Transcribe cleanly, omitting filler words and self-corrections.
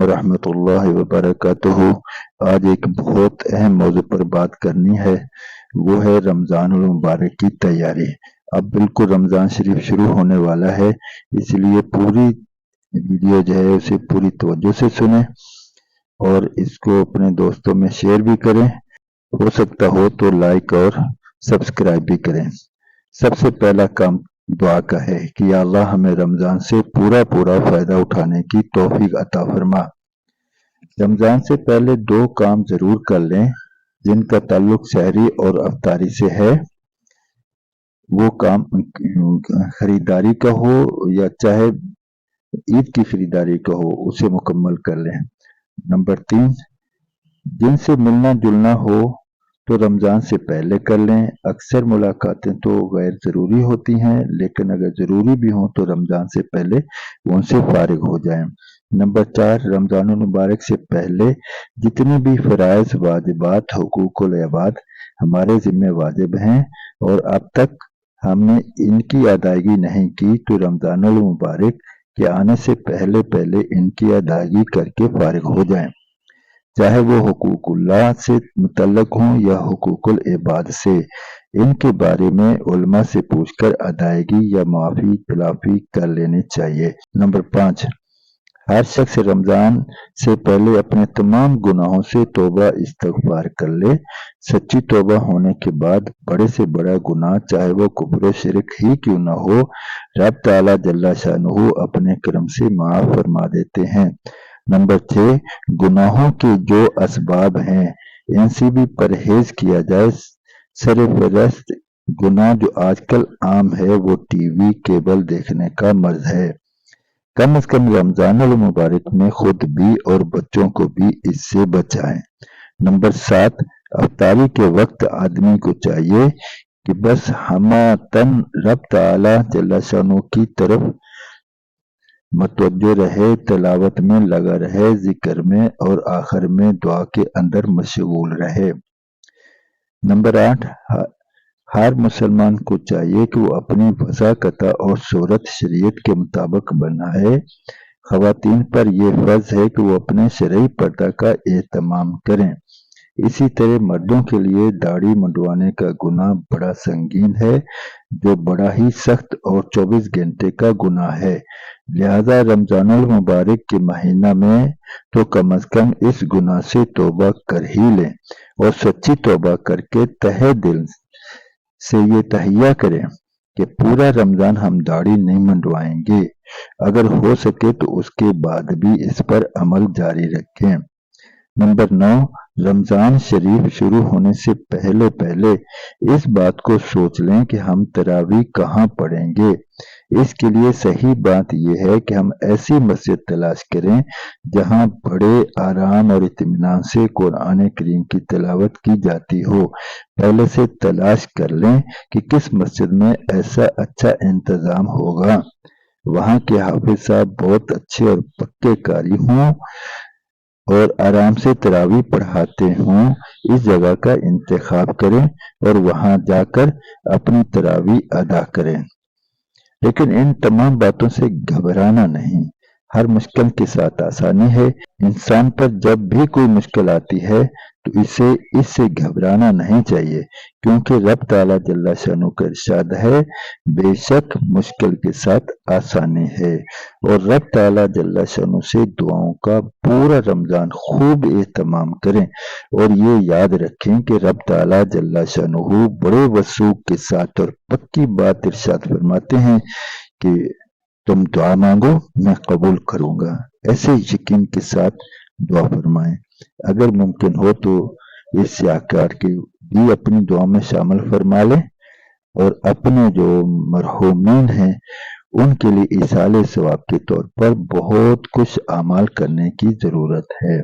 रहमत अल्लाह वबरकातुहू। आज एक बहुत अहम मौजू पर बात करनी है, वो है रमज़ानुल मुबारक की तैयारी। अब बिल्कुल रमज़ान शरीफ शुरू होने वाला है, इसलिए पूरी वीडियो जो है उसे पूरी तवज्जो से सुने और इसको अपने दोस्तों में शेयर भी करें। हो सकता हो तो लाइक और सब्सक्राइब भी करें। सबसे पहला काम दुआ का है कि या अल्लाह हमें रमज़ान से पूरा फ़ायदा उठाने की तौफीक अता फरमा। रमज़ान से पहले दो काम ज़रूर कर लें जिनका ताल्लुक सहरी और अफ्तारी से है। वो काम खरीदारी का हो या चाहे ईद की खरीदारी का हो, उसे मुकम्मल कर लें। नंबर 3, जिनसे मिलना जुलना हो तो रमज़ान से पहले कर लें। अक्सर मुलाकातें तो गैर ज़रूरी होती हैं, लेकिन अगर ज़रूरी भी हों तो रमज़ान से पहले उनसे फारिग हो जाएं। नंबर 4, रमज़ानुल मुबारक से पहले जितनी भी फ़राइज़, वाजिबात, हुकूकुल इबाद हमारे ज़िम्मे वाजिब हैं और अब तक हमने इनकी अदायगी नहीं की, तो रमज़ानुल मुबारक के आने से पहले इनकी अदायगी करके फारिग हो जाएं, चाहे वो हुकूकुल्लाह से मुतल्लक हों या हुकूकुल इबाद से। इनके बारे में उलमा से पूछकर अदायगी या माफ़ी तलाफ़ी कर लेनी चाहिए। नंबर 5, हर शख्स रमज़ान से पहले अपने तमाम गुनाहों से तौबा इस्तग़फ़ार कर ले। सच्ची तौबा होने के बाद बड़े से बड़ा गुनाह, चाहे वो कुफ्र शिरक ही क्यों न हो, रब ताला जल्ला शानुहु अपने करम से माफ़ फरमा देते हैं। नंबर 6, गुनाहों के जो असबाब हैं इनसे भी परहेज किया जाए। सरफहरिस्त गुनाह जो आजकल आम है वो टीवी केबल देखने का मर्ज है। कम से कम रमज़ानुल मुबारक में खुद भी और बच्चों को भी इससे बचाएं। नंबर 7, अफ्तारी के वक्त आदमी को चाहिए कि बस हमतन रब ताला जल्ला शानु की तरफ मतवज्जो रहे, तिलावत में लगा रहे, जिक्र में और आखिर में दुआ के अंदर मशगूल रहे। नंबर 8, हर मुसलमान को चाहिए कि वो अपनी वज़ाकता और सूरत शरीयत के मुताबिक बनाए। ख़वातीन पर यह फ़र्ज़ है कि वो अपने शरई पर्दा का एहतमाम करें। इसी तरह मर्दों के लिए दाढ़ी मुंडवाने का गुनाह बड़ा संगीन है, जो बड़ा ही सख्त और 24 घंटे का गुनाह है। लिहाजा रमज़ानुल मुबारक के महीना में तो कम अज कम इस गुनाह से तौबा कर ही लें और सच्ची तौबा करके तहे दिल से ये तहिया करें कि पूरा रमज़ान हम दाढ़ी नहीं मुंडवाएंगे। अगर हो सके तो उसके बाद भी इस पर अमल जारी रखें। नंबर 9, रमज़ान शरीफ शुरू होने से पहले इस बात को सोच लें कि हम तरावी कहाँ पढ़ेंगे। इसके लिए सही बात यह है कि हम ऐसी मस्जिद तलाश करें जहाँ बड़े आराम और इत्मीनान से कुरान करीम की तिलावत की जाती हो। पहले से तलाश कर लें कि किस मस्जिद में ऐसा अच्छा इंतज़ाम होगा, वहाँ के हाफिज साहब बहुत अच्छे और पक्के कारी हों और आराम से तरावी पढ़ाते हों। इस जगह का इंतखाब करें और वहां जाकर अपनी तरावी अदा करें। लेकिन इन तमाम बातों से घबराना नहीं, हर मुश्किल के साथ आसानी है। इंसान पर जब भी कोई मुश्किल आती है तो इससे घबराना नहीं चाहिए, क्योंकि रब ताला जल्ला शानु का इरशाद है, बेशक मुश्किल के साथ आसानी है। और रब ताला जल्ला शानु से दुआओं का पूरा रमज़ान खूब एहतमाम करें और ये याद रखें कि रब ताला जल्ला शानुहु बड़े वसूख के साथ और पक्की बात इरशाद फरमाते हैं कि तुम दुआ मांगो मैं कबूल करूंगा। ऐसे यकीन के साथ दुआ फरमाएं। अगर मुमकिन हो तो इस आकार की भी अपनी दुआ में शामिल फरमा लें और अपने जो मरहूमीन हैं उनके लिए इसाले सवाब के तौर पर बहुत कुछ अमाल करने की ज़रूरत है।